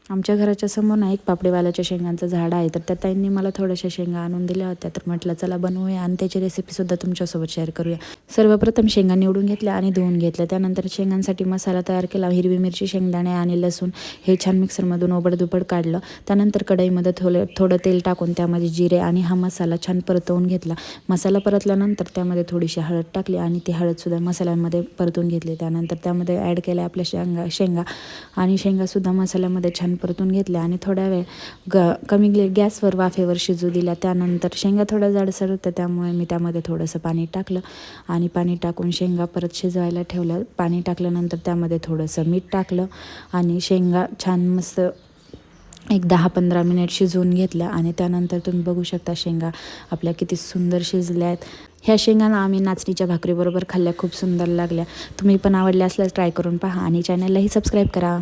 आमच्या घराच्या समोर ना एक पापडीवाल्याच्या शेंगांचं झाड आहे, तर त्या ताईंनी मला थोड्याशा शेंगा आणून दिल्या होत्या. तर म्हटलं चला बनवूया आणि त्याची रेसिपीसुद्धा तुमच्यासोबत शेअर करूया. सर्वप्रथम शेंगा निवडून घेतल्या आणि धुवून घेतल्या. त्यानंतर शेंगांसाठी मसाला तयार केला. हिरवी मिरची, शेंगदाणे आणि लसूण हे छान मिक्सरमधून ओबडधोबड काढलं. त्यानंतर कढईमध्ये थोडं तेल टाकून त्यामध्ये जिरे आणि हा मसाला छान परतवून घेतला. मसाला परतल्यानंतर त्यामध्ये थोडीशी हळद टाकली आणि ती हळदसुद्धा मसाल्यामध्ये परतून घेतली. त्यानंतर त्यामध्ये ॲड केल्या आपल्या शेंगा आणि शेंगासुद्धा मसाल्यामध्ये छान परतून घेतल्या आणि थोड्या वेळ कमी गॅसवर वाफेवर शिजू दिल्या. त्यानंतर शेंगा थोड्या जाडसर होत्या, त्यामुळे मी त्यामध्ये थोडंसं पाणी टाकलं आणि पाणी टाकून शेंगा परत शिजवायला ठेवलं. पाणी टाकल्यानंतर त्यामध्ये थोडंसं मीठ टाकलं आणि शेंगा छान मस्त एक 10-15 मिनिट शिजवून घेतल्या आणि त्यानंतर तुम्ही बघू शकता शेंगा आपल्या किती सुंदर शिजल्या आहेत. ह्या शेंगांना आम्ही नाचणीच्या भाकरीबरोबर खाल्ल्या, खूप सुंदर लागल्या. तुम्ही पण आवडल्या असल्यास ट्राय करून पहा आणि चॅनललाही सबस्क्राईब करा.